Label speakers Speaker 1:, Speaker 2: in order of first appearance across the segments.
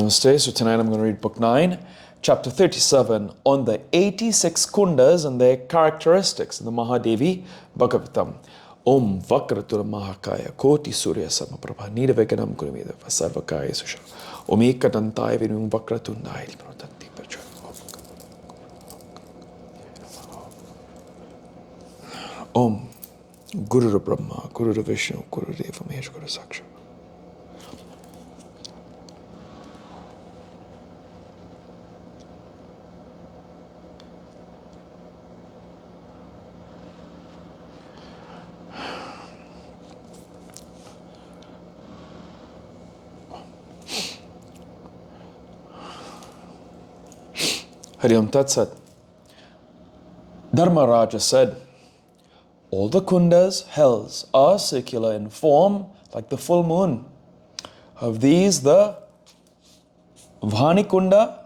Speaker 1: Namaste. So tonight I'm going to read Book 9, Chapter 37, on the 86 kundas and their characteristics in the Maha Devi Bhagavatam. Om Vakratura Mahakaya Koti Surya Samaprabha Nirveganam Gurumeda Vasarvakaya Susha Om Ekadantaya Vinum Vakratundaya Limanotati Pacha. Om Guru Brahma Guru Vishnu Guru Deva Maheshwara Saksha. Hariyam Tat Sat. Dharmaraja said, all the kundas, hells, are circular in form like the full moon. Of these, the Vhani Kunda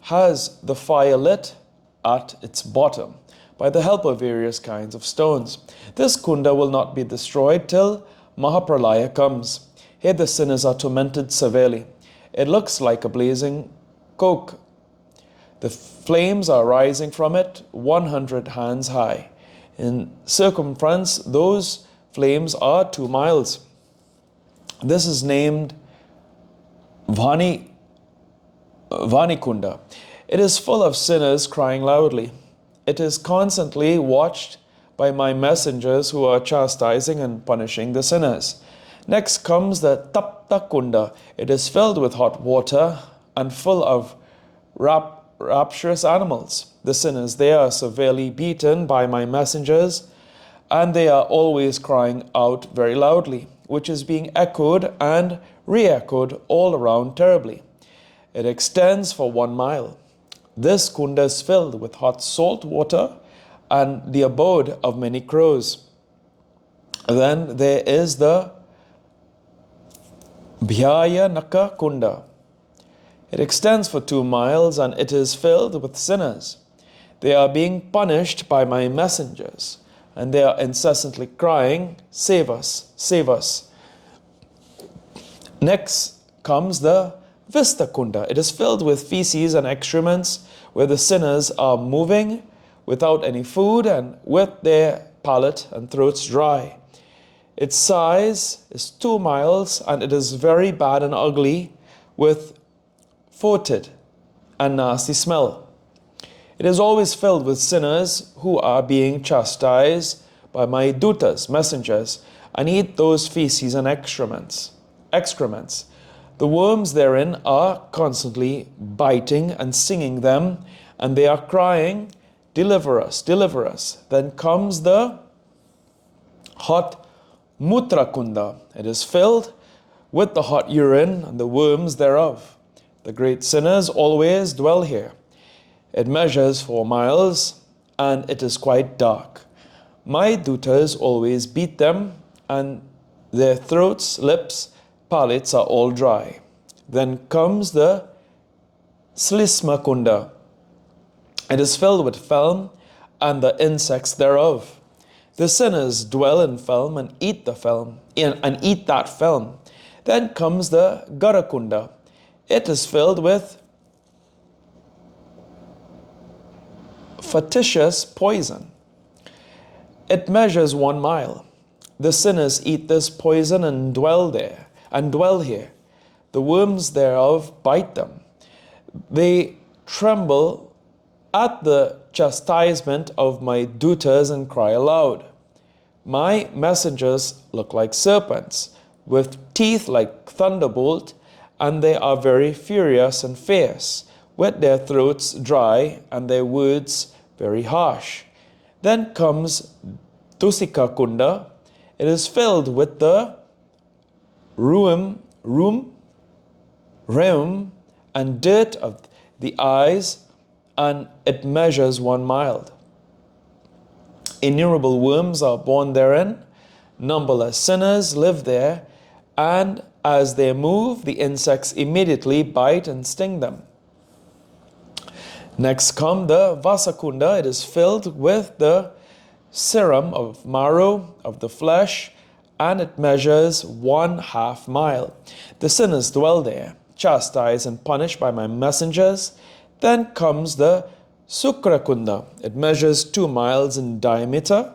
Speaker 1: has the fire lit at its bottom by the help of various kinds of stones. This kunda will not be destroyed till Mahapralaya comes. Here the sinners are tormented severely. It looks like a blazing coke. The flames are rising from it 100 hands high. In circumference, those flames are 2 miles. This is named Vhani Kunda. It is full of sinners crying loudly. It is constantly watched by my messengers who are chastising and punishing the sinners. Next comes the Tapta Kunda. It is filled with hot water and full of rapturous animals. The sinners there are severely beaten by my messengers, and they are always crying out very loudly, which is being echoed and re-echoed all around terribly. It extends for 1 mile. This kunda is filled with hot salt water and the abode of many crows. Then there is the Bhyaya Naka Kunda. It extends for 2 miles and it is filled with sinners. They are being punished by my messengers, and they are incessantly crying, save us, save us. Next comes the Vista Kunda. It is filled with feces and excrements, where the sinners are moving without any food and with their palate and throats dry. Its size is 2 miles and it is very bad and ugly, with fetid and nasty smell. It is always filled with sinners who are being chastised by my dutas, messengers, and eat those feces and excrements. The worms therein are constantly biting and stinging them, and they are crying, deliver us, deliver us. Then comes the hot Mutra Kunda. It is filled with the hot urine and the worms thereof. The great sinners always dwell here. It measures 4 miles and it is quite dark. My dutas always beat them, and their throats, lips, palates are all dry. Then comes the Slisma Kunda. It is filled with film and the insects thereof. The sinners dwell in film and eat the film and eat that film. Then comes the Garakunda. It is filled with factitious poison. It measures 1 mile. The sinners eat this poison and dwell here. The worms thereof bite them. They tremble at the chastisement of my dutas and cry aloud. My messengers look like serpents, with teeth like thunderbolt, and they are very furious and fierce, with their throats dry and their words very harsh. Then comes Tusika Kunda. It is filled with the rheum, and dirt of the eyes, and it measures 1 mile. Innumerable worms are born therein. Numberless sinners live there, and as they move, the insects immediately bite and sting them. Next come the Vasakunda. It is filled with the serum of marrow of the flesh, and it measures 1/2 mile. The sinners dwell there. chastised and punished by my messengers. Then comes the Sukrakunda. It measures 2 miles in diameter.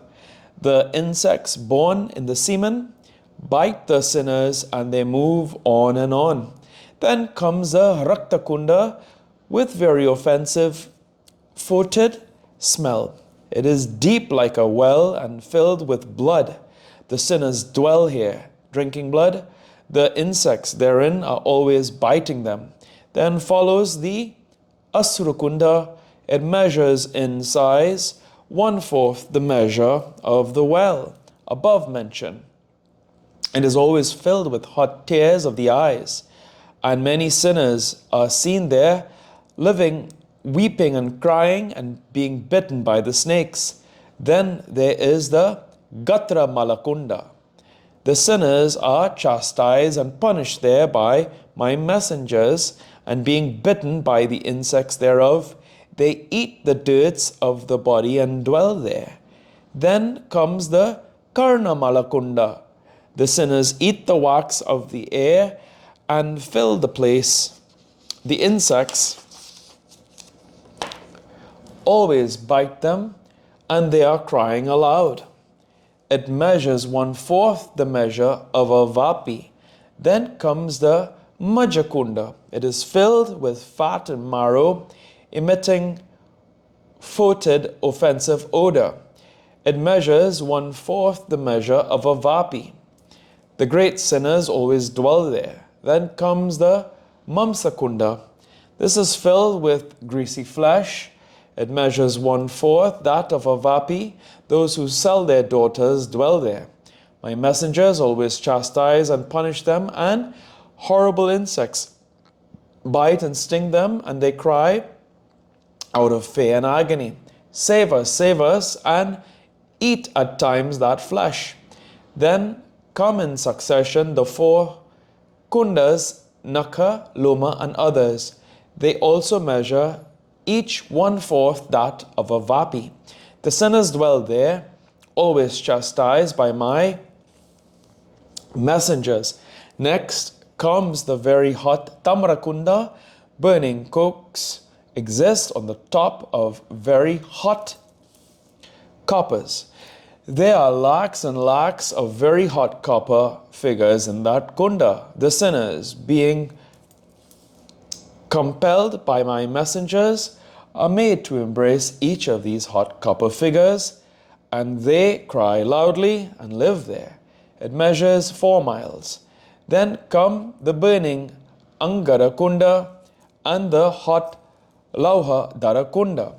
Speaker 1: The insects born in the semen bite the sinners and they move on and on. Then comes the Raktakunda with very offensive fetid smell. It is deep like a well and filled with blood. The sinners dwell here, drinking blood. The insects therein are always biting them. Then follows the Asrukunda. It measures in size 1/4 the measure of the well above mentioned. It is always filled with hot tears of the eyes, and many sinners are seen there living, weeping and crying and being bitten by the snakes. Then there is the Gatra Malakunda. The sinners are chastised and punished there by my messengers, and being bitten by the insects thereof, they eat the dirts of the body and dwell there. Then comes the Karna Malakunda. The sinners eat the wax of the air and fill the place. The insects always bite them, and they are crying aloud. It measures 1/4 the measure of a vapi. Then comes the Majakunda. It is filled with fat and marrow, emitting fetid, offensive odor. It measures 1/4 the measure of a vapi. The great sinners always dwell there. Then comes the Mamsakunda. This is filled with greasy flesh. It measures 1/4 that of a vapi. Those who sell their daughters dwell there. My messengers always chastise and punish them, and horrible insects bite and sting them, and they cry out of fear and agony, save us, and eat at times that flesh. Then come in succession the 4 kundas, Naka, Loma, and others. They also measure each 1/4 that of a vapi. The sinners dwell there, always chastised by my messengers. Next comes the very hot Tamrakunda. Burning cokes exist on the top of very hot coppers. There are lakhs and lakhs of very hot copper figures in that kunda. The sinners, being compelled by my messengers, are made to embrace each of these hot copper figures, and they cry loudly and live there. It measures 4 miles. Then come the burning Angara Kunda and the hot Lauha Darakunda.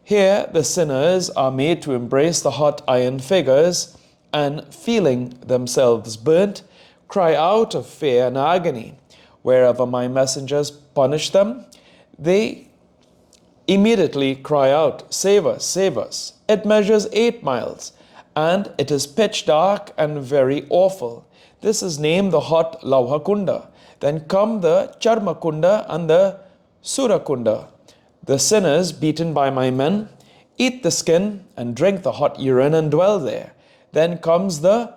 Speaker 1: Here the sinners are made to embrace the hot iron figures, and feeling themselves burnt, cry out of fear and agony. Wherever my messengers punish them, they immediately cry out, save us. It measures 8 miles, and it is pitch dark and very awful. This is named the hot Lauha Kunda. Then come the Charma Kunda and the Sura Kunda. The sinners, beaten by my men, eat the skin and drink the hot urine and dwell there. Then comes the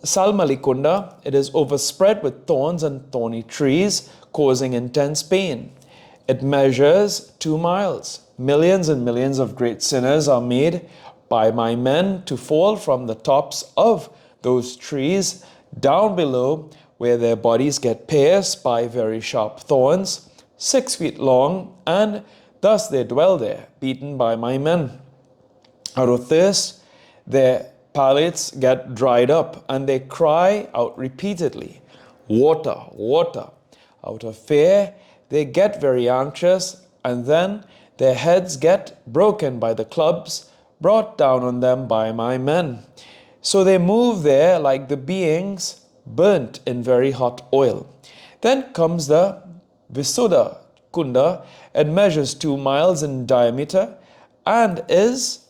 Speaker 1: Salmalikunda. It is overspread with thorns and thorny trees, causing intense pain. It measures 2 miles. Millions and millions of great sinners are made by my men to fall from the tops of those trees down below, where their bodies get pierced by very sharp thorns, 6 feet long, and thus they dwell there, beaten by my men. Out of thirst, their palates get dried up, and they cry out repeatedly, water, water. Out of fear, they get very anxious, and then their heads get broken by the clubs brought down on them by my men. So they move there like the beings burnt in very hot oil. Then comes the Visuddha Kunda. It measures 2 miles in diameter and is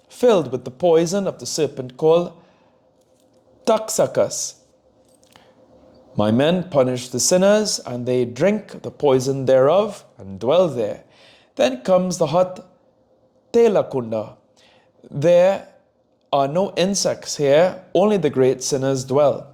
Speaker 1: filled with the poison of the serpent called Taksakas. My men punish the sinners, and they drink the poison thereof and dwell there. Then comes the hot Telakunda. There are no insects here, only the great sinners dwell.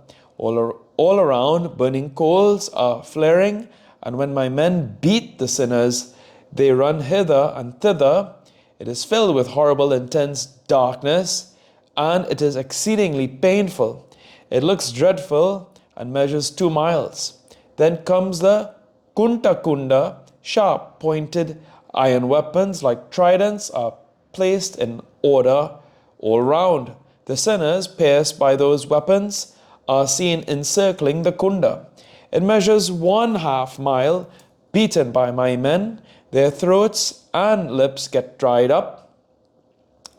Speaker 1: All around, burning coals are flaring, and when my men beat the sinners, they run hither and thither. It is filled with horrible, intense darkness, and it is exceedingly painful. It looks dreadful and measures 2 miles. Then comes the Kunta Kunda, sharp pointed iron weapons like tridents are placed in order all round. The sinners, pierced by those weapons, are seen encircling the Kunda. It measures 1/2 mile, beaten by my men. Their throats and lips get dried up.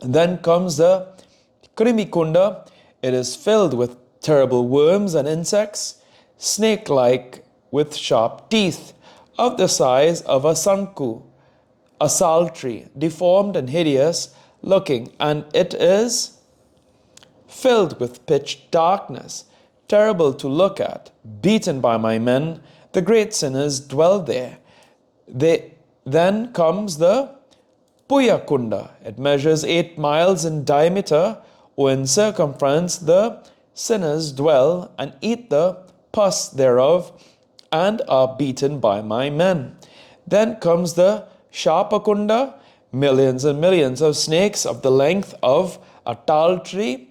Speaker 1: Then comes the Krimi Kunda. It is filled with terrible worms and insects, snake-like with sharp teeth, of the size of a sanku, a saltry, deformed and hideous looking, and it is filled with pitch darkness, terrible to look at. Beaten by my men, the great sinners dwell there. Then comes the Puyakunda. It measures 8 miles in diameter, or in circumference. The sinners dwell and eat the pus thereof, and are beaten by my men. Then comes the Shapakunda. Millions and millions of snakes of the length of a tall tree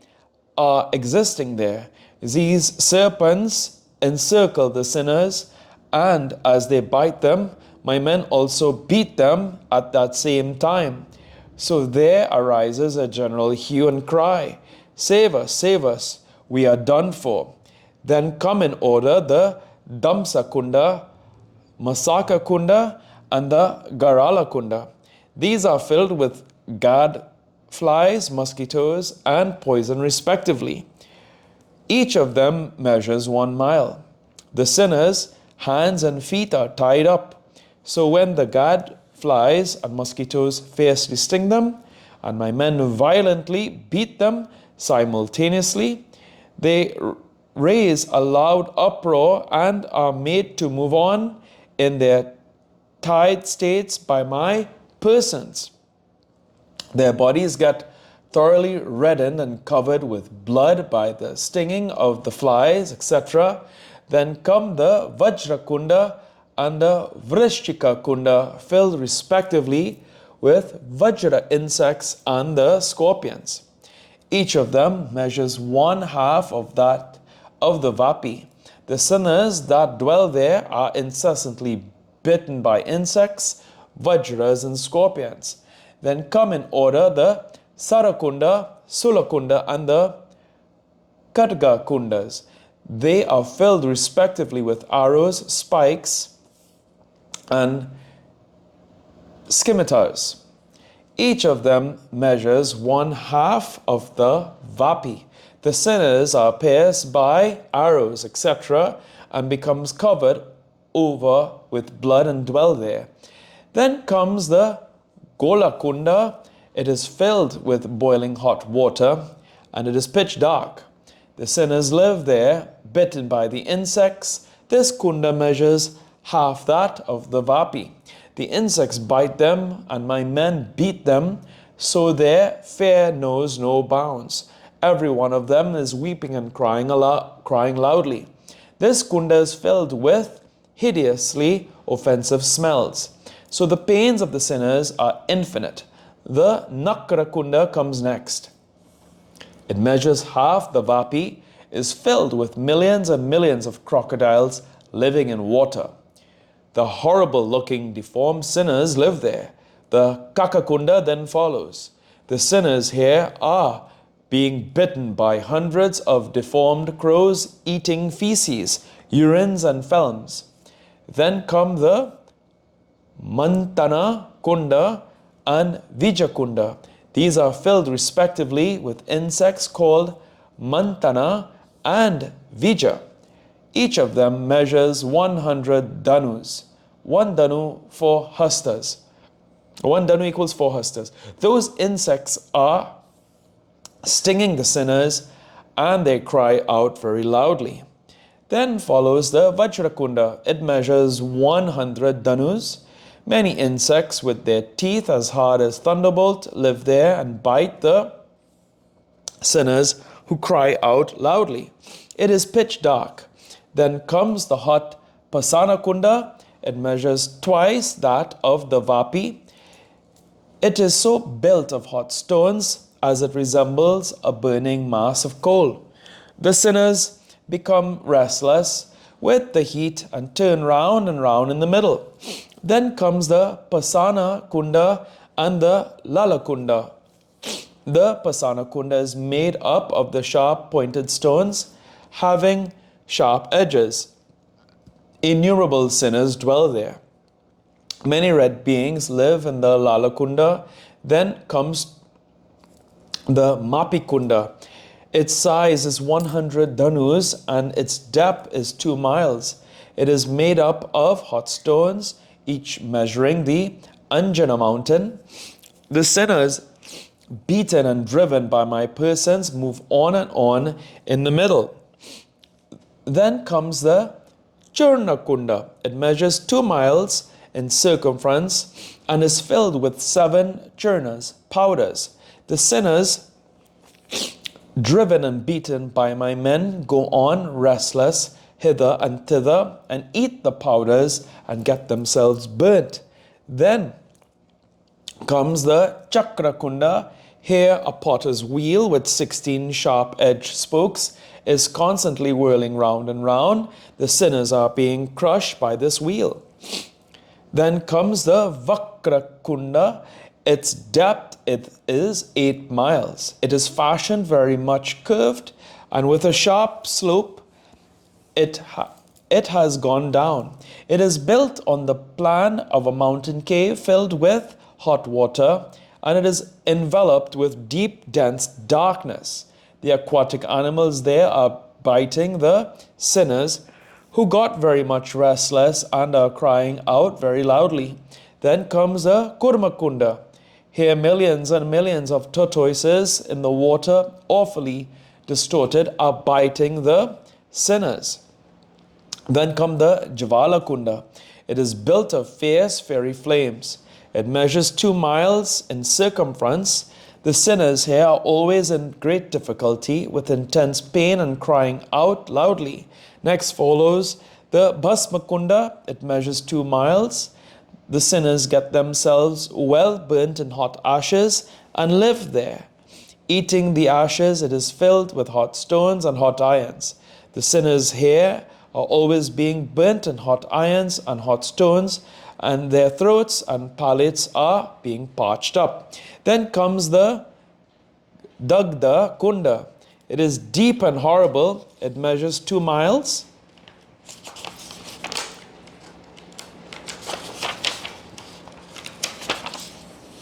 Speaker 1: are existing there. These serpents encircle the sinners, and as they bite them, my men also beat them at that same time. So there arises a general hue and cry, save us, we are done for. Then come in order the Damsa Kunda, Masaka Kunda, and the Garala Kunda. These are filled with gad flies, mosquitoes, and poison respectively. Each of them measures 1 mile. The sinners' hands and feet are tied up. So when the gad flies and mosquitoes fiercely sting them, and my men violently beat them simultaneously, they raise a loud uproar and are made to move on in their tied states by my persons. Their bodies get thoroughly reddened and covered with blood by the stinging of the flies, etc. Then come the Vajra Kunda and the Vrishchika Kunda, filled respectively with Vajra insects and the scorpions. Each of them measures 1/2 of that of the Vapi. The sinners that dwell there are incessantly bitten by insects, Vajras, and scorpions. Then come in order the Sarakunda, Sulakunda, and the Kadga Kundas. They are filled respectively with arrows, spikes, and scimitars. Each of them measures 1/2 of the Vapi. The sinners are pierced by arrows, etc., and becomes covered over with blood and dwell there. Then comes the Golakunda. It is filled with boiling hot water, and it is pitch dark. The sinners live there, bitten by the insects. This kunda measures 1/2 that of the Vapi. The insects bite them, and my men beat them, so their fear knows no bounds. Every one of them is weeping and crying loudly. This kunda is filled with hideously offensive smells. So the pains of the sinners are infinite. The Nakra Kunda comes next. It measures 1/2 the Vapi, is filled with millions and millions of crocodiles living in water. The horrible-looking, deformed sinners live there. The Kakakunda then follows. The sinners here are being bitten by hundreds of deformed crows eating feces, urines, and films. Then come the Mantana Kunda and Vijakunda. These are filled respectively with insects called Mantana and Vija. Each of them measures 100 dhanus. 1 dhanu 4 hastas. 1 dhanu equals 4 hastas. Those insects are stinging the sinners, and they cry out very loudly. Then follows the Vajrakunda. It measures 100 dhanus. Many insects with their teeth as hard as thunderbolt live there and bite the sinners who cry out loudly. It is pitch dark. Then comes the hot Pasana Kunda. It measures twice that of the Vapi. It is so built of hot stones as it resembles a burning mass of coal. The sinners become restless with the heat and turn round and round in the middle. Then comes the Pasana Kunda and the Lala Kunda. The Pasana Kunda is made up of the sharp pointed stones having sharp edges. Innumerable sinners dwell there. Many red beings live in the Lala Kunda. Then comes the Mapi Kunda. Its size is 100 dhanus and its depth is 2 miles. It is made up of hot stones, each measuring the Anjana mountain. The sinners, beaten and driven by my persons, move on in the middle. Then comes the Churna Kunda. It measures 2 miles in circumference and is filled with 7 churnas, powders. The sinners, driven and beaten by my men, go on restless hither and thither and eat the powders and get themselves burnt. Then comes the Chakra Kunda. Here a potter's wheel with 16 sharp-edged spokes is constantly whirling round and round. The sinners are being crushed by this wheel. Then comes the Vakra Kunda. Its depth is 8 miles. It is fashioned very much curved, and with a sharp slope it has gone down. It is built on the plan of a mountain cave filled with hot water, and it is enveloped with deep, dense darkness. The aquatic animals there are biting the sinners, who got very much restless and are crying out very loudly. Then comes a Kurmakunda. Here millions and millions of tortoises in the water, awfully distorted, are biting the sinners. Then come the Jvala Kunda. It is built of fierce, fiery flames. It measures 2 miles in circumference. The sinners here are always in great difficulty, with intense pain and crying out loudly. Next follows the Bhasma Kunda. It measures 2 miles. The sinners get themselves well burnt in hot ashes and live there. Eating the ashes, it is filled with hot stones and hot irons. The sinners here are always being burnt in hot irons and hot stones, and their throats and palates are being parched up. Then comes the Dagda Kunda. It is deep and horrible. It measures 2 miles.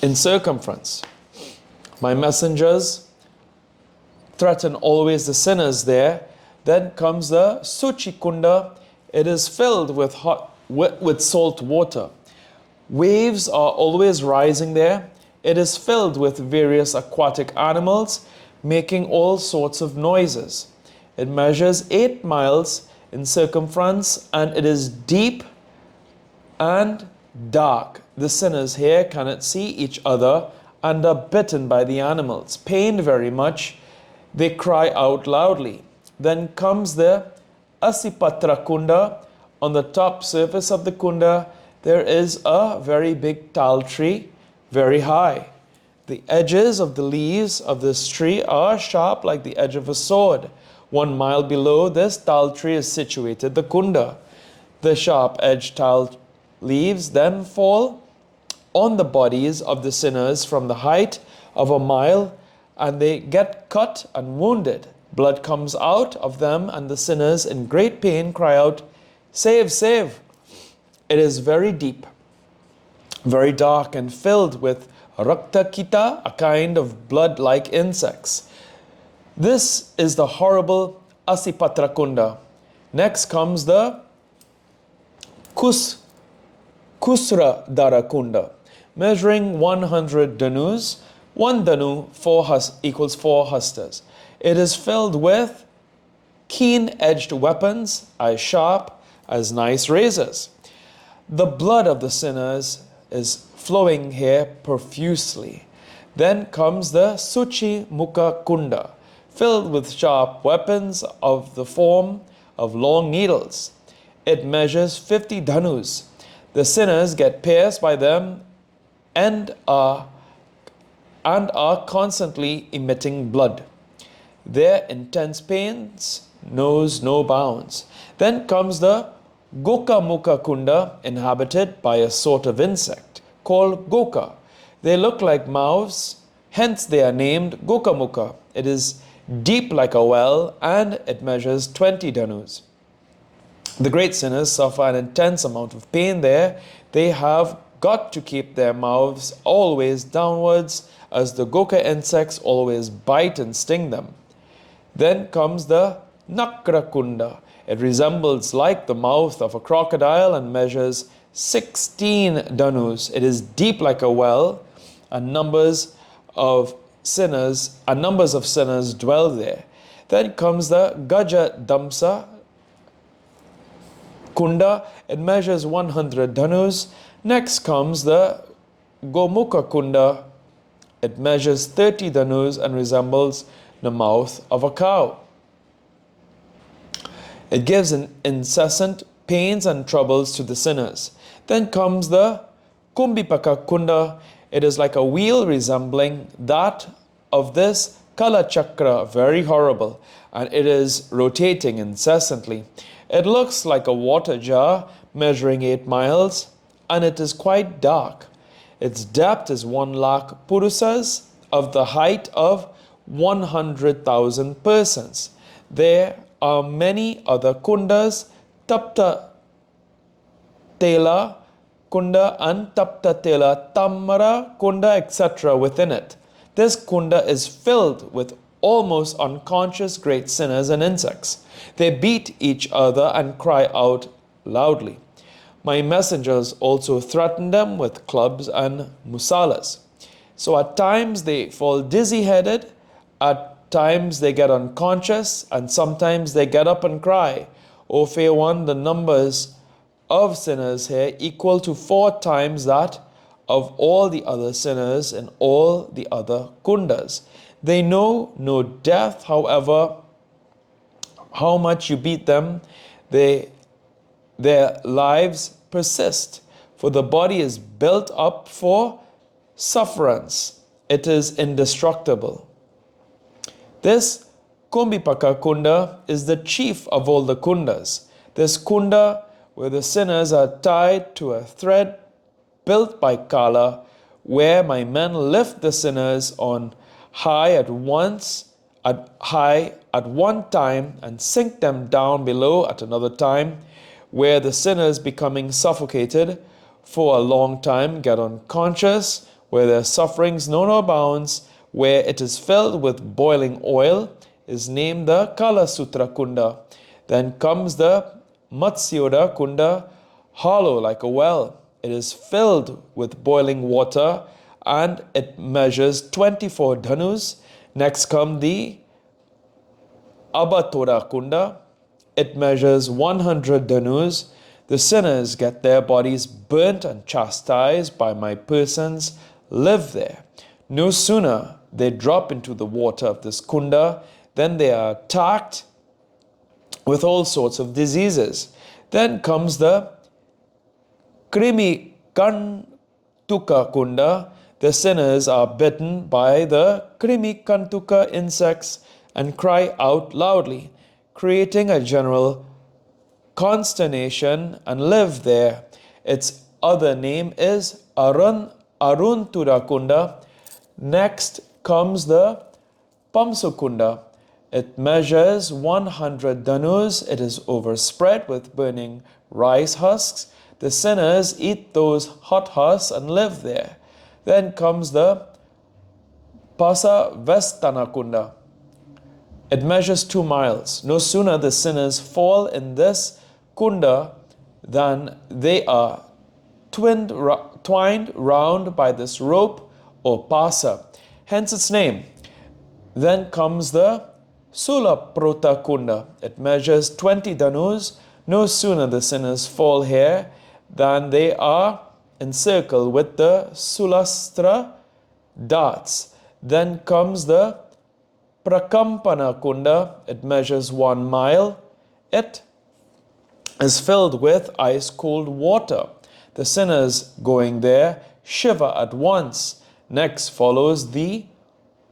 Speaker 1: In circumference. My messengers threaten always the sinners there. Then comes the Suchi Kunda. It is filled with salt water. Waves are always rising there. It is filled with various aquatic animals making all sorts of noises. It measures 8 miles in circumference, and it is deep and dark. The sinners here cannot see each other and are bitten by the animals. Pained very much, they cry out loudly. Then comes the Asipatra Kunda. On the top surface of the kunda, there is a very big tal tree, very high. The edges of the leaves of this tree are sharp like the edge of a sword. 1 mile below this tal tree is situated the kunda. The sharp-edged tal leaves then fall on the bodies of the sinners from the height of a mile, and they get cut and wounded. Blood comes out of them, and the sinners in great pain cry out, "Save, save!" It is very deep, very dark, and filled with rakta kita, a kind of blood-like insects. This is the horrible Asipatra Kunda. Next comes the Kusra Dara Kunda, measuring 100 dhanus. 1 dhanu equals 4 hastas. It is filled with keen-edged weapons, as sharp as nice razors. The blood of the sinners is flowing here profusely. Then comes the Suchi Mukha Kunda, filled with sharp weapons of the form of long needles. It measures 50 dhanus. The sinners get pierced by them and are constantly emitting blood. Their intense pains knows no bounds. Then comes the Goka Mukha Kunda, inhabited by a sort of insect called Goka. They look like mouths, hence they are named Goka Mukha. It is deep like a well and it measures 20 dhanus. The great sinners suffer an intense amount of pain there. They have got to keep their mouths always downwards, as the Goka insects always bite and sting them. Then comes the Nakra Kunda. It resembles like the mouth of a crocodile and measures 16 dhanus. It is deep like a well, and numbers of sinners dwell there. Then comes the Gaja Damsa Kunda. It measures 100 dhanus. Next comes the Gomukha Kunda. It measures 30 dhanus and resembles the mouth of a cow. It gives incessant pains and troubles to the sinners. Then comes the Kumbhipaka Kunda. It is like a wheel resembling that of this Kala Chakra, very horrible, and it is rotating incessantly. It looks like a water jar measuring 8 miles, and it is quite dark. Its depth is 1 lakh purusas, of the height of 100,000 persons. There are many other kundas, Tapta Tela Kunda and Tapta Tela Tamara Kunda, etc. within it. This kunda is filled with almost unconscious great sinners and insects. They beat each other and cry out loudly. My messengers also threaten them with clubs and musalas. So at times they fall dizzy-headed, at times they get unconscious, and sometimes they get up and cry. O fair one, the numbers of sinners here equal to 4 times that of all the other sinners in all the other kundas. They know no death, however, how much you beat them, their lives persist, for the body is built up for sufferance. It is indestructible. This Kumbhipaka Kunda is the chief of all the kundas. This kunda, where the sinners are tied to a thread built by Kala, where my men lift the sinners on high at one time and sink them down below at another time, where the sinners, becoming suffocated for a long time, get unconscious, where their sufferings know no bounds, where it is filled with boiling oil, is named the Kala Sutra Kunda. Then comes the Matsyoda Kunda, hollow like a well. It is filled with boiling water and it measures 24 dhanus. Next come the Abatora Kunda. It measures 100 dhanus. The sinners get their bodies burnt and chastised by my persons live there. No sooner they drop into the water of this kunda than they are attacked with all sorts of diseases. Then comes the Krimi Kantuka Kunda. The sinners are bitten by the Krimi Kantuka insects and cry out loudly, creating a general consternation, and live there. Its other name is Aruntura Kunda. Next comes the Pamsukunda. It measures 100 dhanus. It is overspread with burning rice husks. The sinners eat those hot husks and live there. Then comes the Pasa Vestana Kunda. It measures 2 miles. No sooner the sinners fall in this kunda than they are twined round by this rope or pasa, hence its name. Then comes the Sulaprota Kunda. It measures 20 dhanus. No sooner the sinners fall here than they are encircled with the Sulastra darts. Then comes the Prakampana Kunda. It measures 1 mile. it is filled with ice cold water. The sinners going there shiver at once. Next follows the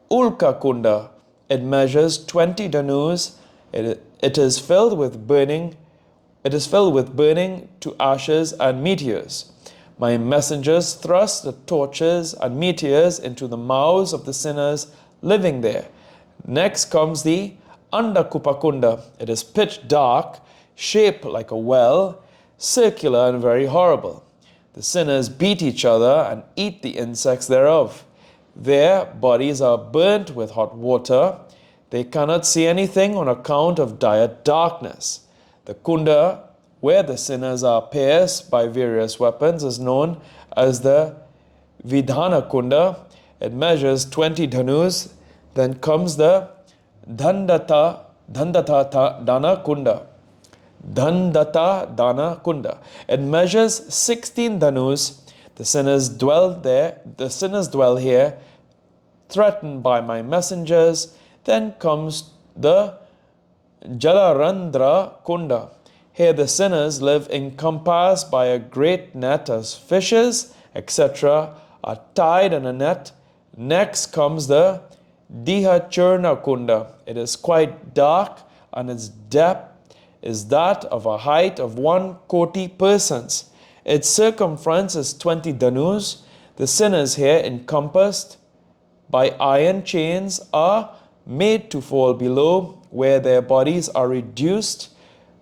Speaker 1: Ulka Kunda. It measures 20 dhanus. It is filled with burning. It is filled with burning to ashes and meteors. My messengers thrust the torches and meteors into the mouths of the sinners living there. Next comes the Andakupakunda. It is pitch dark, shaped like a well, circular and very horrible. The sinners beat each other and eat the insects thereof. Their bodies are burnt with hot water. They cannot see anything on account of dire darkness. The kunda, where the sinners are pierced by various weapons, is known as the Vidhana Kunda. It measures 20 dhanus. Then comes the Dhandata Dana Kunda. Dhandata Dana Kunda. It measures 16 dhanus. The sinners dwell there. The sinners dwell here, threatened by my messengers. Then comes the Jalarandra Kunda. Here the sinners live encompassed by a great net, as fishes, etc., are tied in a net. Next comes the Dihachurna Kunda. It is quite dark, and its depth is that of a height of 1 koti persons. Its circumference is 20 dhanus. The sinners here, encompassed by iron chains, are made to fall below, where their bodies are reduced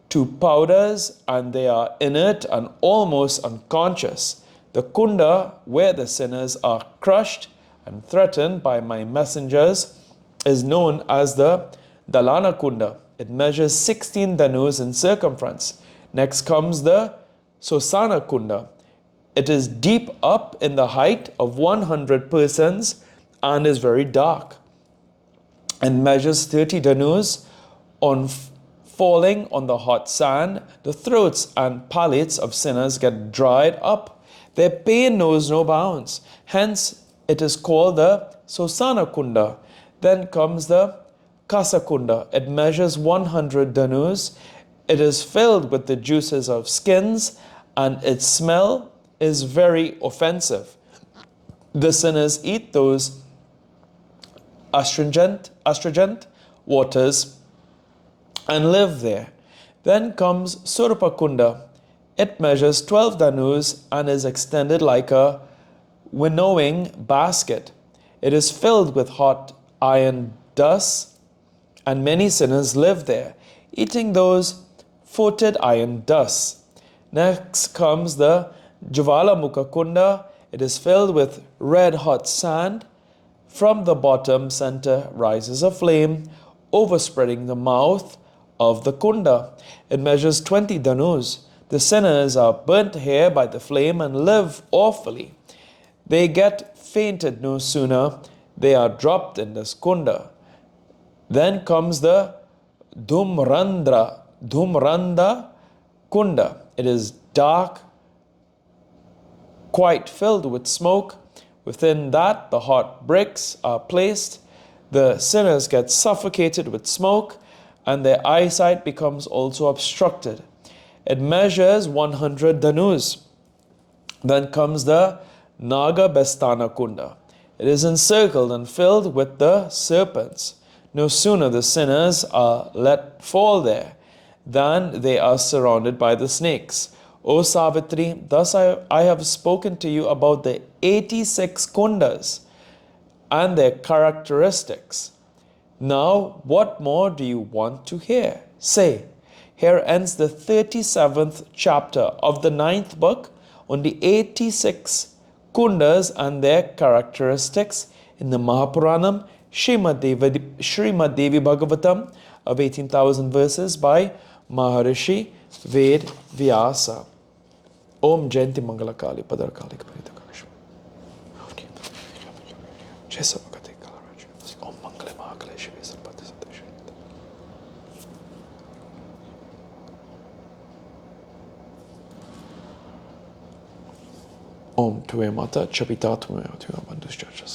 Speaker 1: to powders and they are inert and almost unconscious. The kunda, where the sinners are crushed and threatened by my messengers, is known as the Dalana Kunda. It measures 16 dhanus in circumference. Next comes the Sosana Kunda. It is deep up in the height of 100 persons and is very dark, and measures 30 dhanus. On falling on the hot sand, the throats and palates of sinners get dried up. Their pain knows no bounds. Hence, it is called the Sosana Kunda. Then comes the Kasa Kunda. It measures 100 dhanus. It is filled with the juices of skins, and its smell is very offensive. The sinners eat those astringent waters and live there. Then comes Surapakunda. It measures 12 dhanus and is extended like a winnowing basket. It is filled with hot iron dust, and many sinners live there, eating those foetid iron dust. Next comes the Javalamukha Kunda. It is filled with red hot sand. From the bottom center rises a flame, overspreading the mouth of the kunda. It measures 20 dhanus. The sinners are burnt here by the flame and live awfully. They get fainted no sooner they are dropped in this kunda. Then comes the Dhumranda Kunda. It is dark, quite filled with smoke. Within that, the hot bricks are placed. The sinners get suffocated with smoke, and their eyesight becomes also obstructed. It measures 100 dhanus. Then comes the Naga Bestana Kunda. It is encircled and filled with the serpents. No sooner the sinners are let fall there than they are surrounded by the snakes. O Savitri, thus I have spoken to you about the 86 kundas and their characteristics. Now, what more do you want to hear? Say, here ends the 37th chapter of the 9th book on the 86 kundas and their characteristics in the Mahapuranam, Srimad Devi Bhagavatam of 18,000 verses by Maharishi Ved Vyasa. Om Jayanti Mangala Kali Padar Kali Kaparita Karishma. Jesa Bhagati Kalaraj. Om Mangale Mahakale Shivi Sarpati Satashi. Om Tuve Mata Chapita Tuve Bandus Chacha